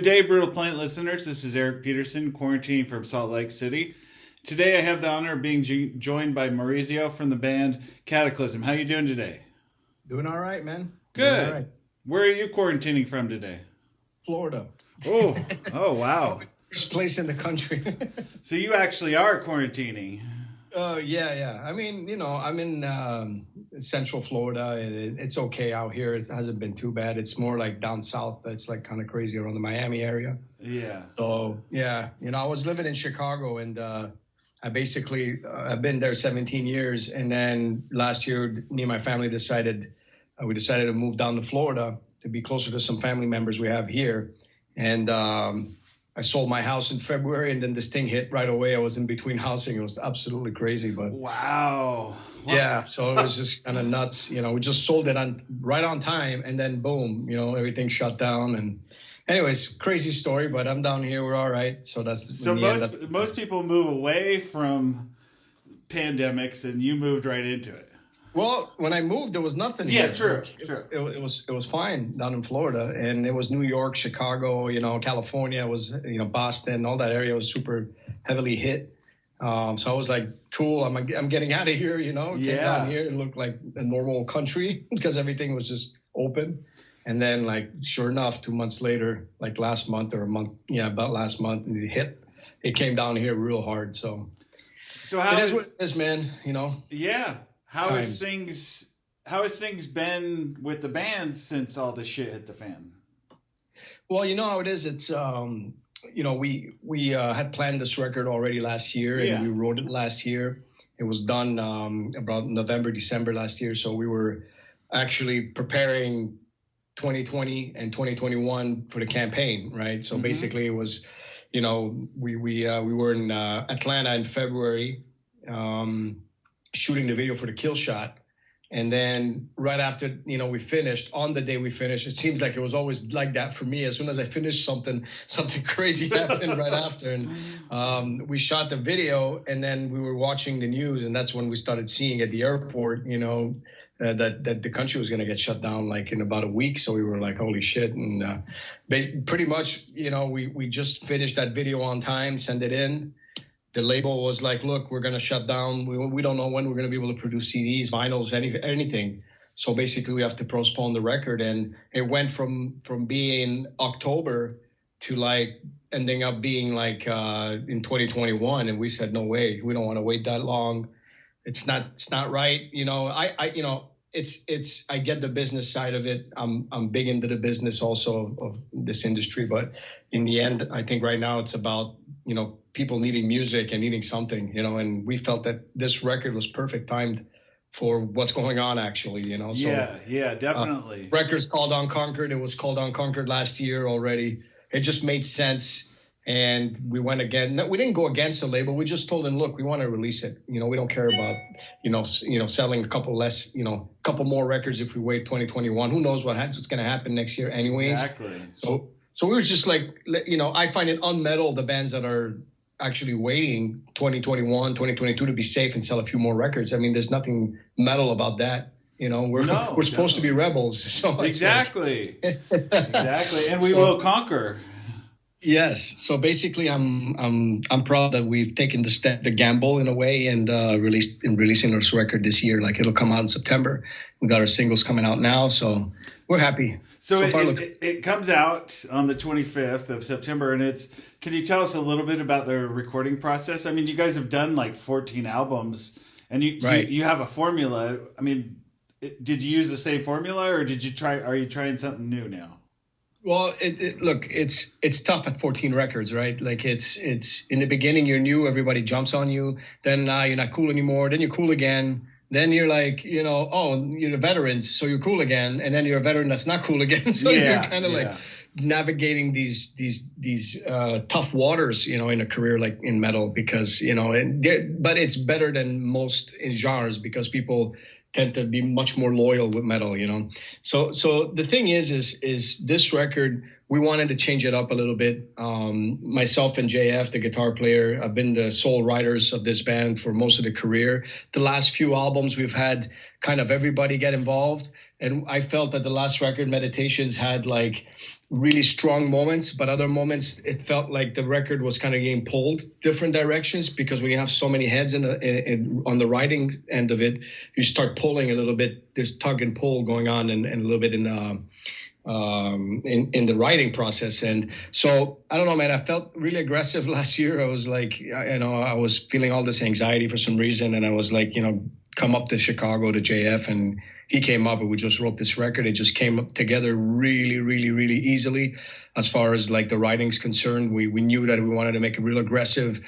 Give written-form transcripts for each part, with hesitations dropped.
Good day, Brutal Planet listeners. This is Eric Peterson, quarantining from Salt Lake City. Today I have the honor of being joined by Maurizio from the band KATAKLYSM. How you doing today? Doing all right, man. Good. Doing all right. Where are you quarantining from today? Florida. Oh, wow. First place in the country. So you actually are quarantining. Oh, yeah. I mean, I'm in Central Florida. It's okay out here. It hasn't been too bad. It's more like down south. It's like kind of crazy around the Miami area. Yeah. So, yeah, I was living in Chicago and I've been there 17 years. And then last year, me and my family decided to move down to Florida to be closer to some family members we have here. And I sold my house in February, and then this thing hit right away. I was in between housing. It was absolutely crazy, but wow. Yeah. So it was just kind of nuts. We just sold it right on time, and then boom, everything shut down. And anyways, crazy story. But I'm down here. We're all right. So most people move away from pandemics, and you moved right into it. Well, when I moved, there was nothing here. Yeah, true. It was fine down in Florida, and it was New York, Chicago, California was, Boston, all that area was super heavily hit. So I was like, cool, I'm getting out of here, Came down here, it looked like a normal country because everything was just open. And then, sure enough, 2 months later, about last month, it came down here real hard. So how it is what it is, man, Yeah. How has things been with the band since all this shit hit the fan? Well, you know how it is. It's we had planned this record already last year, and we wrote it last year. It was done about November, December last year. So we were actually preparing 2020 and 2021 for the campaign, right? So basically, it was, we were in Atlanta in February. Shooting the video for the Kill Shot. And then right after, we finished, on the day we finished, it seems like it was always like that for me. As soon as I finished something crazy happened right after. And we shot the video, and then we were watching the news, and that's when we started seeing at the airport, that the country was going to get shut down in about a week. So we were like, holy shit. And pretty much, we just finished that video on time, send it in. The label was like, look, we're going to shut down. We don't know when we're going to be able to produce CDs, vinyls, anything. So basically we have to postpone the record. And it went from being October to ending up being in 2021. And we said, no way, we don't want to wait that long. It's not right. I get the business side of it. I'm big into the business also of this industry. But in the end, I think right now it's about, people needing music and needing something, and we felt that this record was perfect timed for what's going on actually, So, yeah, definitely. Record's called Unconquered. It was called Unconquered last year already. It just made sense. And we went again. No, we didn't go against the label. We just told them, look, we want to release it. We don't care about, selling a couple less, couple more records if we wait 2021. Who knows what's going to happen next year anyways. Exactly. So we were just I find it unmetal, the bands that are actually waiting 2021, 2022 to be safe and sell a few more records. I mean, there's nothing metal about that. We're supposed to be rebels. So exactly. Exactly. And we will conquer. Yes. So basically, I'm proud that we've taken the gamble in a way, and releasing this record this year. It'll come out in September. We got our singles coming out now, so we're happy. So it comes out on the 25th of September, and can you tell us a little bit about the recording process? I mean, you guys have done 14 albums, and you have a formula. I mean, did you use the same formula, or are you trying something new now? Well, look, it's tough at 14 records, right? It's in the beginning, you're new, everybody jumps on you. Then you're not cool anymore. Then you're cool again. Then you're you're the veterans, so you're cool again. And then you're a veteran that's not cool again. So you're kind of navigating these tough waters, in a career in metal, because but it's better than most in genres because people tend to be much more loyal with metal, you know. So the thing is this record, we wanted to change it up a little bit. Myself and JF, the guitar player, have been the sole writers of this band for most of the career. The last few albums, we've had kind of everybody get involved. And I felt that the last record, Meditations, had like really strong moments, but other moments it felt like the record was kind of getting pulled different directions, because when you have so many heads on the writing end of it, you start pulling a little bit. There's tug and pull going on, and a little bit in the writing process. And so I don't know, man, I felt really aggressive last year. I was like, I was feeling all this anxiety for some reason, and I was like, come up to Chicago to JF, and he came up and we just wrote this record. It just came up together really, really, really easily. As far as like the writing's concerned, we knew that we wanted to make a real aggressive,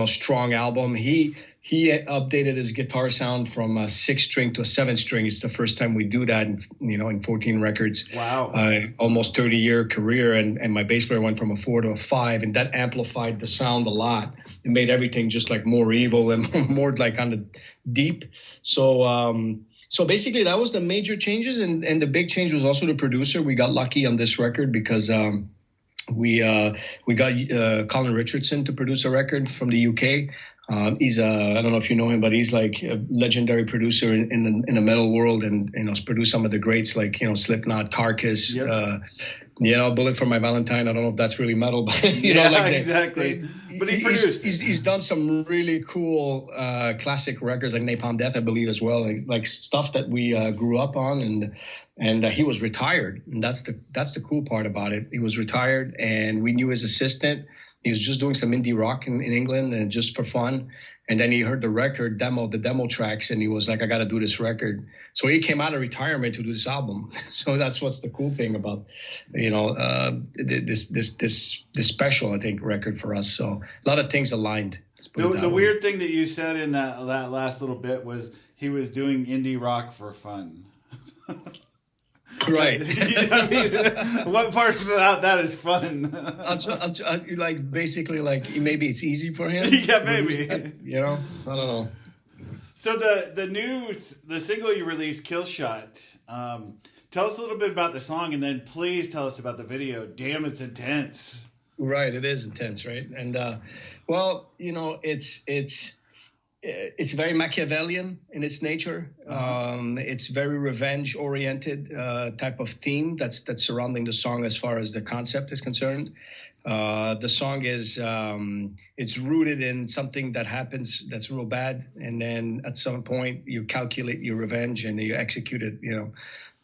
strong album. He updated his guitar sound from a 6-string to a 7-string. It's the first time we do that, in 14 records. Wow. Almost 30-year career. And my bass player went from a 4 to a 5, and that amplified the sound a lot. It made everything just like more evil and more like on the deep. So basically that was the major changes. And the big change was also the producer. We got lucky on this record because we got Colin Richardson to produce a record from the UK. He's I don't know if you know him, but he's like a legendary producer in the metal world, and has produced some of the greats like Slipknot, Carcass, yep. Bullet for My Valentine. I don't know if that's really metal, but exactly. But he produced. He's done some really cool classic records like Napalm Death, I believe, as well, like stuff that we grew up on. And he was retired, and that's the cool part about it. He was retired, and we knew his assistant. He was just doing some indie rock in England, and just for fun. And then he heard the demo tracks, and he was like, I got to do this record. So he came out of retirement to do this album. So that's what's the cool thing about, this special, I think, record for us. So a lot of things aligned. The weird thing that you said in that last little bit was he was doing indie rock for fun. Right. What part about that is fun? Like basically, like maybe it's easy for him. Yeah, maybe. So I don't know. So the single you released, Kill Shot. Tell us a little bit about the song, and then please tell us about the video. Damn, it's intense. Right, it is intense, right? And it's very Machiavellian in its nature. It's very revenge-oriented type of theme that's surrounding the song as far as the concept is concerned. The song is it's rooted in something that happens that's real bad, and then at some point you calculate your revenge and you execute it.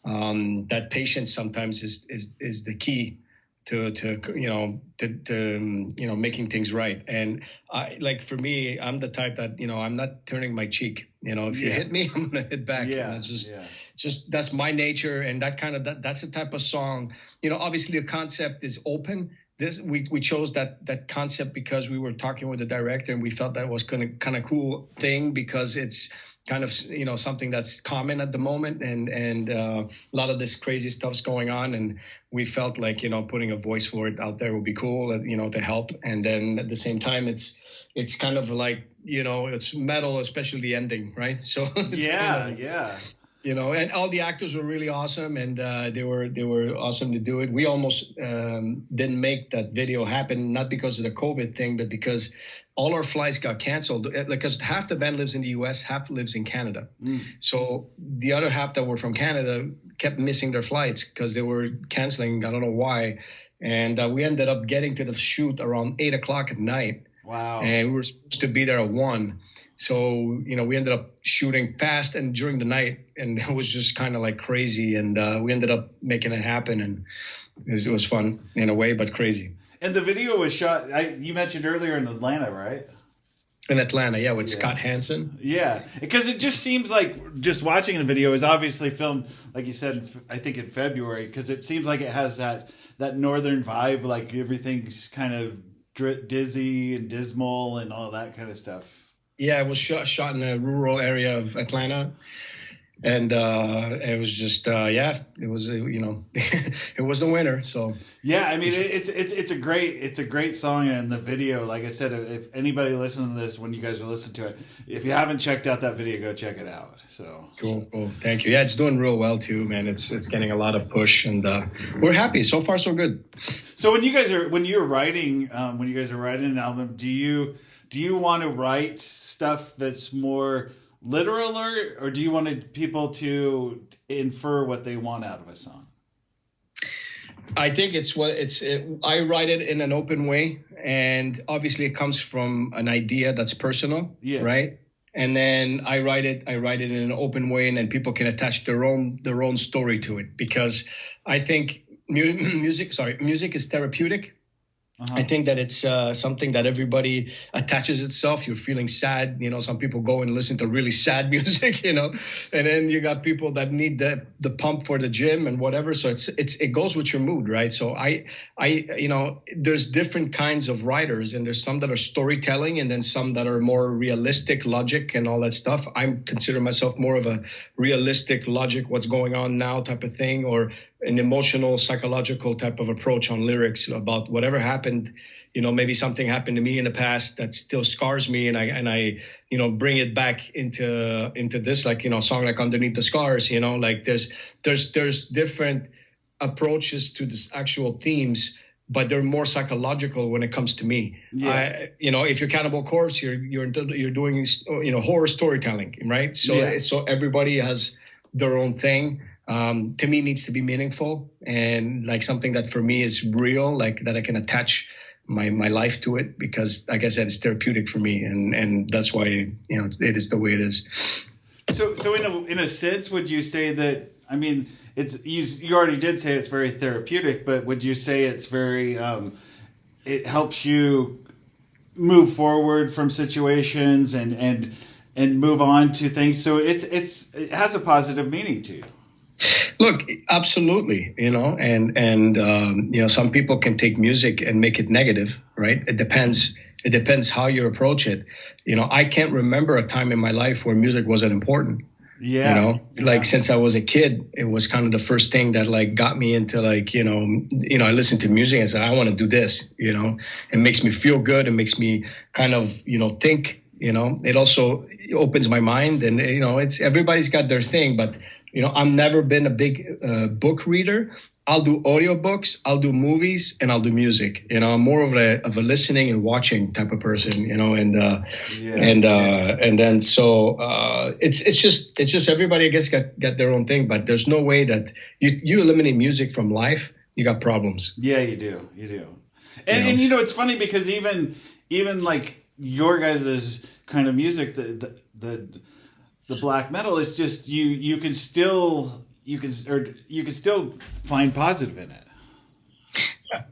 That patience sometimes is the key to making things right. And for me, I'm the type that, I'm not turning my cheek. If you hit me, I'm going to hit back. Yeah. Just that's my nature. And that's the type of song, obviously the concept is open. We chose that concept because we were talking with the director, and we felt that was kind of cool thing, because it's kind of, something that's common at the moment, and a lot of this crazy stuff's going on, and we felt like, putting a voice for it out there would be cool, to help. And then at the same time, it's kind of like, it's metal, especially the ending, right? So it's and all the actors were really awesome, and they were awesome to do it. We almost didn't make that video happen, not because of the COVID thing, but because all our flights got canceled, because half the band lives in the U.S., half lives in Canada. So the other half that were from Canada kept missing their flights because they were canceling. I don't know why. And we ended up getting to the shoot around 8 o'clock at night. Wow. And we were supposed to be there at 1. So, we ended up shooting fast and during the night, and it was just kind of like crazy. And we ended up making it happen, and it was fun in a way, but crazy. And the video was shot, you mentioned earlier, in Atlanta, right? In Atlanta, yeah, with Scott Hansen. Yeah, because it just seems like, just watching the video, is obviously filmed, like you said, I think in February, because it seems like it has that northern vibe, like everything's kind of dizzy and dismal and all that kind of stuff. Yeah, it was shot in a rural area of Atlanta. And it was just it was it was the winner. So yeah, I mean it's a great song, and the video, like I said, if anybody listening to this when you guys are listening to it, if you haven't checked out that video, go check it out. So cool. Thank you. Yeah, it's doing real well too, man. It's getting a lot of push, and we're happy so far, so good. So when you guys are writing an album, do you want to write stuff that's more literal, or do you want people to infer what they want out of a song? I think I write it in an open way, and obviously it comes from an idea that's personal, right? And then I write it in an open way, and then people can attach their own story to it, because I think music is therapeutic. I think that it's something that everybody attaches itself. You're feeling sad, some people go and listen to really sad music, and then you got people that need the pump for the gym and whatever. So it goes with your mood, right? So I there's different kinds of writers, and there's some that are storytelling, and then some that are more realistic, logic and all that stuff. I consider myself more of a realistic logic, what's going on now type of thing, or an emotional, psychological type of approach on lyrics about whatever happened. Maybe something happened to me in the past that still scars me, and I bring it back into this, like, a song like Underneath the Scars. Like there's different approaches to this actual themes, but they're more psychological when it comes to me. Yeah. If you're Cannibal Corpse, you're doing horror storytelling, right? So everybody has their own thing. To me, needs to be meaningful, and like something that for me is real, like that I can attach my life to it, because like I said, it's therapeutic for me, and that's why it is the way it is. So in a sense, would you say that? I mean, it's you already did say it's very therapeutic, but would you say it's very it helps you move forward from situations and move on to things? So it has a positive meaning to you. Look, absolutely, and some people can take music and make it negative, right? It depends how you approach it. I can't remember a time in my life where music wasn't important. Yeah. Like since I was a kid, it was kind of the first thing that like got me into like, I listened to music and said, I want to do this, it makes me feel good. It makes me kind of, think, it also opens my mind, and, it's everybody's got their thing, but I've never been a big book reader. I'll do audiobooks, I'll do movies, and I'll do music. I'm more of a listening and watching type of person, and then so it's just everybody, I guess, got their own thing, but there's no way that you eliminate music from life, you got problems. Yeah, you do. And it's funny because even like your guys' kind of music, the black metal is just you can still find positive in it.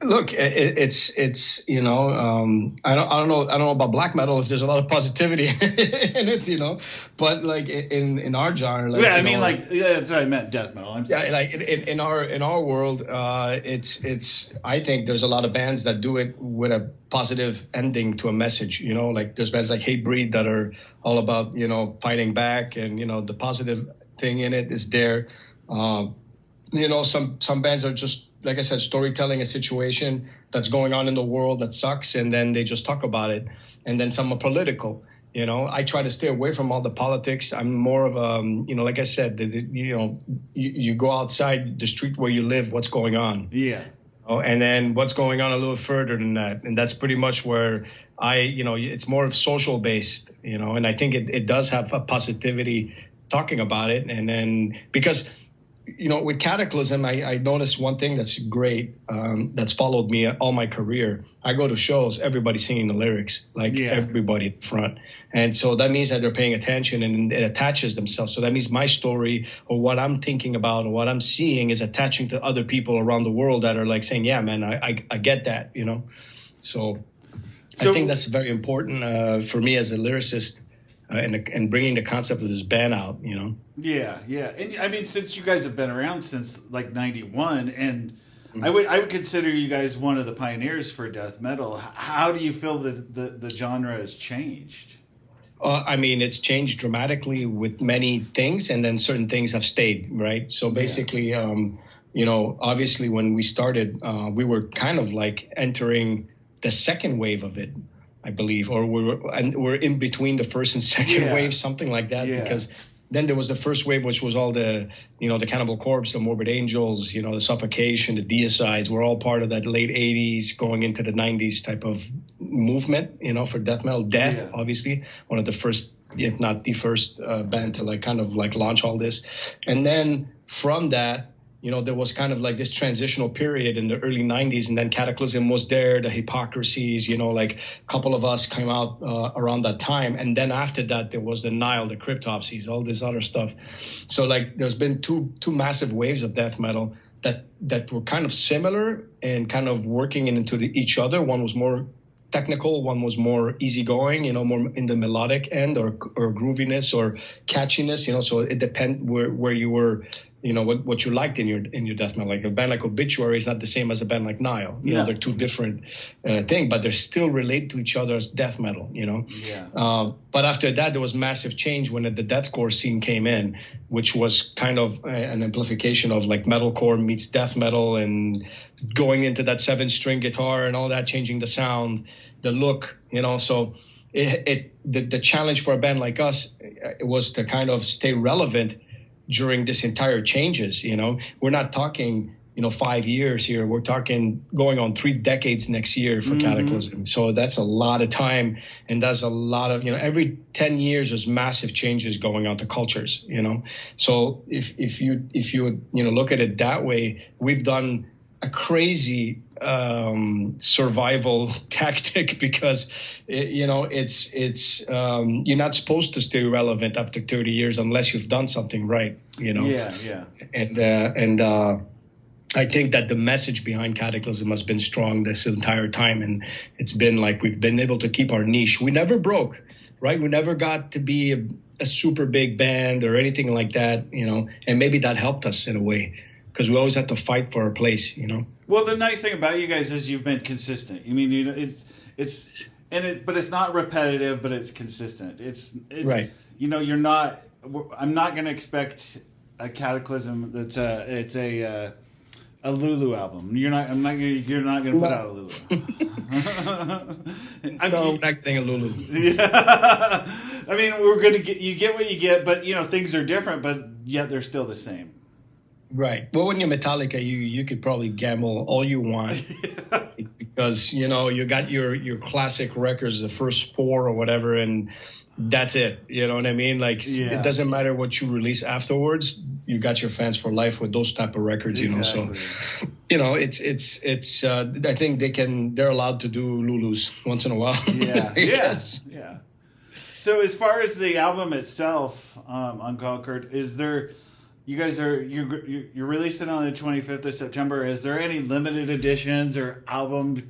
Look, it's I don't know about black metal if there's a lot of positivity in it, but like in our genre, like, that's what I meant, death metal. Like in our world, it's I think there's a lot of bands that do it with a positive ending to a message, like there's bands like Hatebreed that are all about fighting back, and the positive thing in it is there. Some bands are just, like I said, storytelling a situation that's going on in the world that sucks, and then they just talk about it. And then some are political. I try to stay away from all the politics. I'm more of a, like I said, you go outside the street where you live, what's going on. Yeah. And then what's going on a little further than that. And that's pretty much where it's more of social based, and I think it does have a positivity talking about it. And then because with Cataclysm, I noticed one thing that's great, that's followed me all my career. I go to shows, everybody singing the lyrics, everybody in front. And so that means that they're paying attention, and it attaches themselves. So that means my story, or what I'm thinking about, or what I'm seeing, is attaching to other people around the world that are like saying, yeah, man, I get that, So I think that's very important for me as a lyricist. And bringing the concept of this band out, Yeah. And I mean, since you guys have been around since like '91, and I would consider you guys one of the pioneers for death metal. How do you feel that the genre has changed? I mean, it's changed dramatically with many things, and then certain things have stayed, right? So basically, obviously when we started, we were kind of like entering the second wave of it, I believe, or we're in between the first and second wave, something like that, because then there was the first wave, which was all the, the Cannibal Corpse, the Morbid Angels, the Suffocation, the Deicides, were all part of that late 80s going into the 90s type of movement, for death metal. Death, obviously, one of the first, if not the first band to kind of launch all this. And then from that, there was kind of like this transitional period in the early 90s, and then Cataclysm was there, the Hypocrisies, a couple of us came out around that time. And then after that, there was the Nile, the Cryptopsies, all this other stuff. So there's been two massive waves of death metal that were kind of similar and kind of working into each other. One was more technical, one was more easygoing, more in the melodic end or grooviness or catchiness, so it depends where you were, what you liked in your death metal. Like a band like Obituary is not the same as a band like Nile. They're two different things, but they're still related to each other as death metal, But after that, there was massive change when the deathcore scene came in, which was kind of an amplification of like metalcore meets death metal, and going into that 7-string guitar and all that, changing the sound, the look, So the challenge for a band like us was to kind of stay relevant during this entire changes. We're not talking 5 years here. We're talking going on 3 decades next year for Cataclysm. So that's a lot of time, and that's a lot of every 10 years there's massive changes going on to cultures. So if you look at it that way, we've done a crazy survival tactic, because it's you're not supposed to stay relevant after 30 years unless you've done something right. And I think that the message behind Cataclysm has been strong this entire time, and it's been like we've been able to keep our niche. We never broke, right? We never got to be a super big band or anything like that, and maybe that helped us in a way, because we always had to fight for our place, Well, the nice thing about you guys is you've been consistent. I mean, but it's not repetitive, but it's consistent. It's right. You're not. I'm not going to expect a Cataclysm that's a Lulu album. You're not going to put out a Lulu. I'm not getting a Lulu. Yeah. I mean, we're going to get what you get, but things are different, but yet they're still the same. Right. Well, when you're Metallica, you could probably gamble all you want because you got your classic records, the first 4 or whatever, and that's it. You know what I mean? It doesn't matter what you release afterwards. You got your fans for life with those type of records. Exactly. So it's. I think they're allowed to do Lulus once in a while. Yeah. Yeah. So as far as the album itself, Unconquered, is there? You guys you're releasing on the 25th of September. Is there any limited editions or album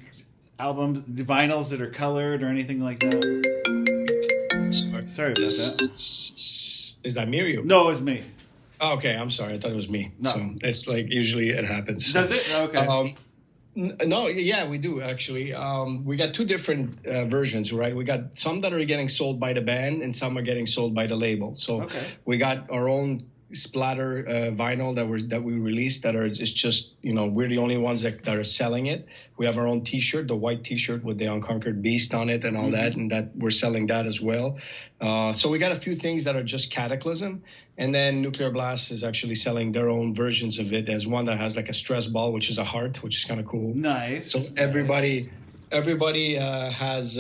vinyls that are colored or anything like that? Sorry about that. Is that me or you? No, it was me. Oh, okay, I'm sorry. I thought it was me. No. So it's usually it happens. Does it? Okay. No, yeah, we do actually. We got 2 different versions, right? We got some that are getting sold by the band, and some are getting sold by the label. So we got our own splatter vinyl that we released that are it's just we're the only ones that are selling it. We have our own T-shirt, the white T-shirt with the Unconquered Beast on it and all that, and that we're selling that as well. So we got a few things that are just Cataclysm, and then Nuclear Blast is actually selling their own versions of it. There's one that has like a stress ball, which is a heart, which is kind of cool. Nice. So everybody has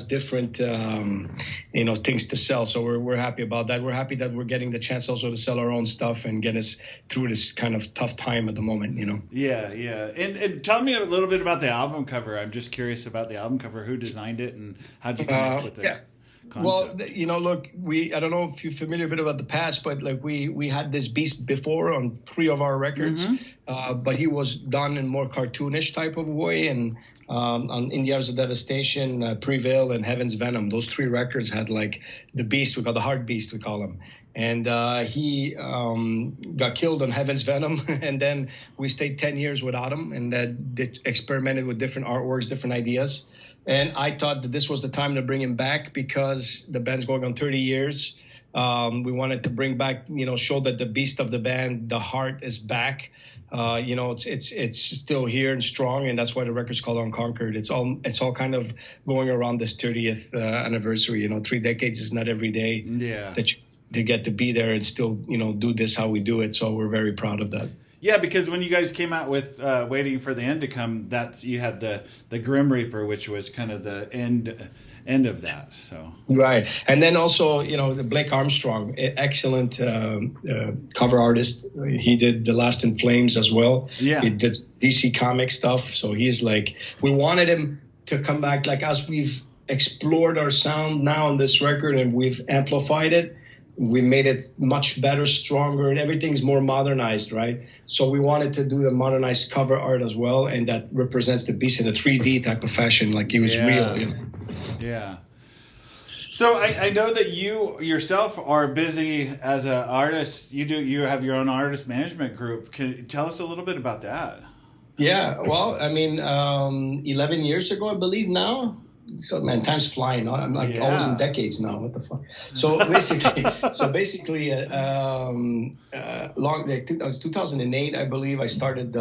different things to sell, so we're happy about that. We're happy that we're getting the chance also to sell our own stuff and get us through this kind of tough time at the moment. Yeah. And tell me a little bit about the album cover. I'm just curious about the album cover. Who designed it and how'd you come up with it? Concept. Well, look, I don't know if you're familiar a bit about the past, but we had this beast before on 3 of our records, but he was done in more cartoonish type of way. And on In the Hours of Devastation, Prevail, and Heaven's Venom, those 3 records had like the beast, we call the Heart Beast, we call him. And he got killed on Heaven's Venom, and then we stayed 10 years without him, and that experimented with different artworks, different ideas. And I thought that this was the time to bring him back because the band's going on 30 years. We wanted to bring back, show that the beast of the band, the heart, is back. It's still here and strong, and that's why the record's called Unconquered. It's all kind of going around this 30th anniversary. 3 decades is not every day that you get to be there and still, do this how we do it. So we're very proud of that. Yeah, because when you guys came out with Waiting for the End to Come, you had the Grim Reaper, which was kind of the end of that. So right, and then also the Blake Armstrong, excellent cover artist. He did The Last in Flames as well. Yeah, he did DC comic stuff. So he's like, we wanted him to come back, like as we've explored our sound now on this record and we've amplified it. We made it much better, stronger, and everything's more modernized, right? So we wanted to do the modernized cover art as well, and that represents the beast in a 3D type of fashion, like he was real. Yeah. So I know that you yourself are busy as an artist. You have your own artist management group. Can you tell us a little bit about that? Yeah. Well, 11 years ago, I believe now. So man, time's flying. I'm like almost in decades now. What the fuck? So basically, it was 2008, I believe. I started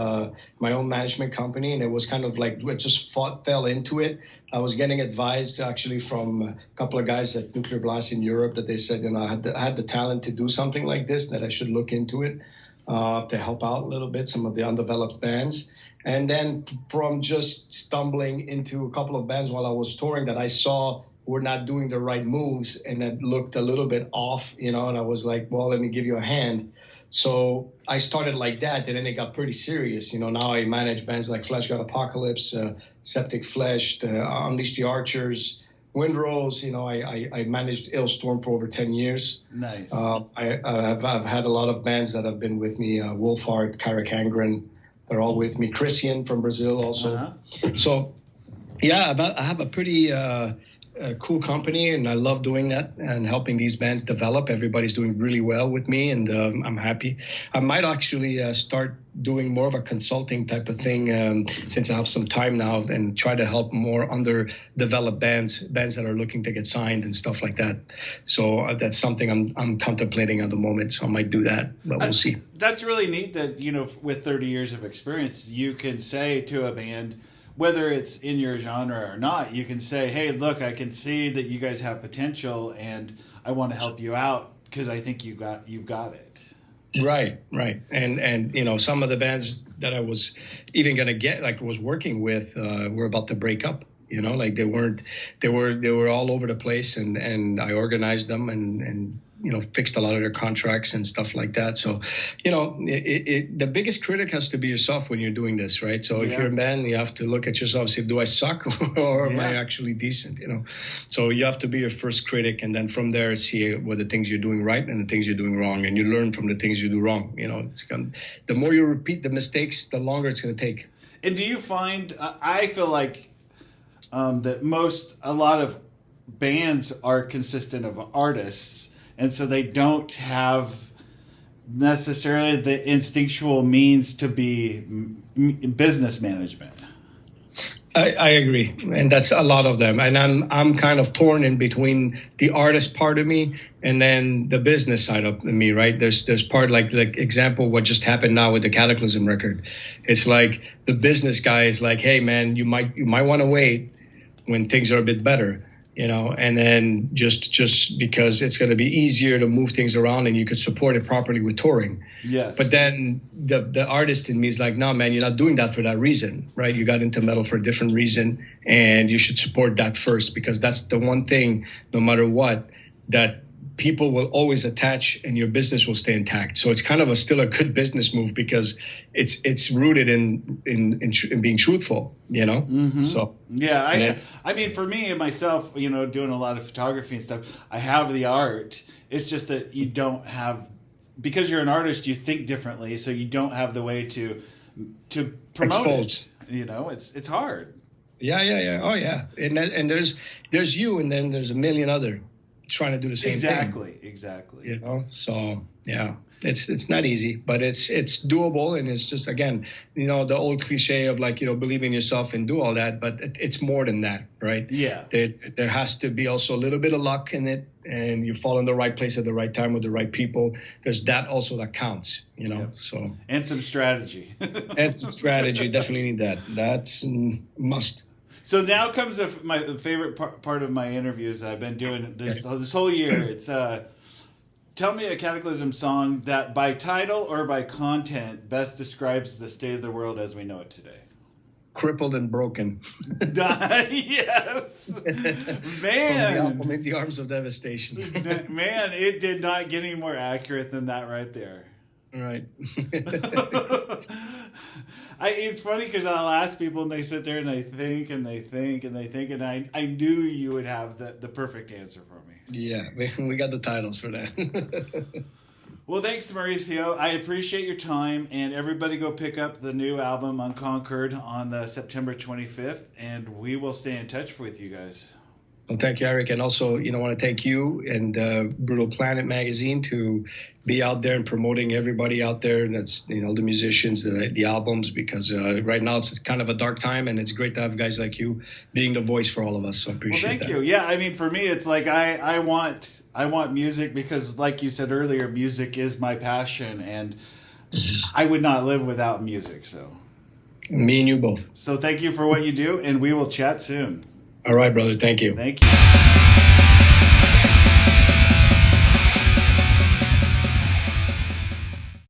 my own management company, and it was kind of like it just fell into it. I was getting advice actually from a couple of guys at Nuclear Blast in Europe that they said, I had the talent to do something like this, that I should look into it to help out a little bit some of the undeveloped bands. And then from just stumbling into a couple of bands while I was touring that I saw were not doing the right moves and that looked a little bit off, and I was like, well, let me give you a hand. So I started like that, and then it got pretty serious. Now I manage bands like Flesh God Apocalypse, Septic Flesh, Unleash the Archers, Windrose. I managed Illstorm for over 10 years. Nice. I've had a lot of bands that have been with me, Wolfheart, Caracangren. They're all with me. Christian from Brazil also. Uh-huh. So, yeah, I have a pretty cool company, and I love doing that and helping these bands develop. Everybody's doing really well with me, and I'm happy. I might actually start doing more of a consulting type of thing since I have some time now, and try to help more underdeveloped bands that are looking to get signed and stuff like that. So that's something I'm contemplating at the moment. So I might do that, but we'll see. That's really neat that, with 30 years of experience, you can say to a band, whether it's in your genre or not, you can say, hey, look, I can see that you guys have potential and I want to help you out because I think you've got it. Right. And some of the bands that I was even going to get, like was working with, were about to break up. Like they were all over the place, and I organized them and fixed a lot of their contracts and stuff like that. So, the biggest critic has to be yourself when you're doing this, right? So if you're a band, you have to look at yourself and say, do I suck or am I actually decent? So you have to be your first critic, and then from there see what the things you're doing right and the things you're doing wrong, and you learn from the things you do wrong. The more you repeat the mistakes, the longer it's going to take. And do you find, I feel like that a lot of bands are consistent of artists, and so they don't have necessarily the instinctual means to be business management. I agree, and that's a lot of them. And I'm kind of torn in between the artist part of me and then the business side of me. Right? There's part like example what just happened now with the KATAKLYSM record. It's like the business guy is like, hey man, you might want to wait when things are a bit better. And then just because it's going to be easier to move things around and you could support it properly with touring. Yes. But then the artist in me is like, no, man, you're not doing that for that reason, right? You got into metal for a different reason, and you should support that first, because that's the one thing, no matter what, that people will always attach and your business will stay intact. So it's kind of still a good business move because it's rooted in being truthful, Mm-hmm. So yeah, I mean, for me and myself, doing a lot of photography and stuff, I have the art. It's just that you don't have, because you're an artist, you think differently, so you don't have the way to promote it. It's hard. Yeah. Oh yeah. And there's you, and then there's a million other. trying to do the same thing. Exactly. You know, so yeah, it's not easy, but it's doable, and it's just, again, you know, the old cliche of like, you know, believe in yourself and do all that, but it's more than that, right? Yeah. There has to be also a little bit of luck in it, and you fall in the right place at the right time with the right people. There's that also that counts, you know. Yep. So and some strategy. Definitely need that. That's must. So now comes my favorite part of my interviews I've been doing this whole year. It's tell me a Cataclysm song that by title or by content best describes the state of the world as we know it today. Crippled and broken. Yes. Man. From the album In the Arms of Devastation. Man, it did not get any more accurate than that right there. Right. It's funny because I'll ask people and they sit there and they think and they think and they think, and I knew you would have the perfect answer for me. Yeah, we got the titles for that. Well, thanks, Maurizio. I appreciate your time, and everybody go pick up the new album Unconquered on the September 25th, and we will stay in touch with you guys. Well, thank you, Eric. And also, you know, I want to thank you and Brutal Planet magazine to be out there and promoting everybody out there. And that's, you know, the musicians, the albums, because right now it's kind of a dark time, and it's great to have guys like you being the voice for all of us. So I appreciate that. Well, thank you. Yeah, I mean, for me, it's like I want music because, like you said earlier, music is my passion, and I would not live without music. So me and you both. So thank you for what you do, and we will chat soon. All right, brother. Thank you. Thank you.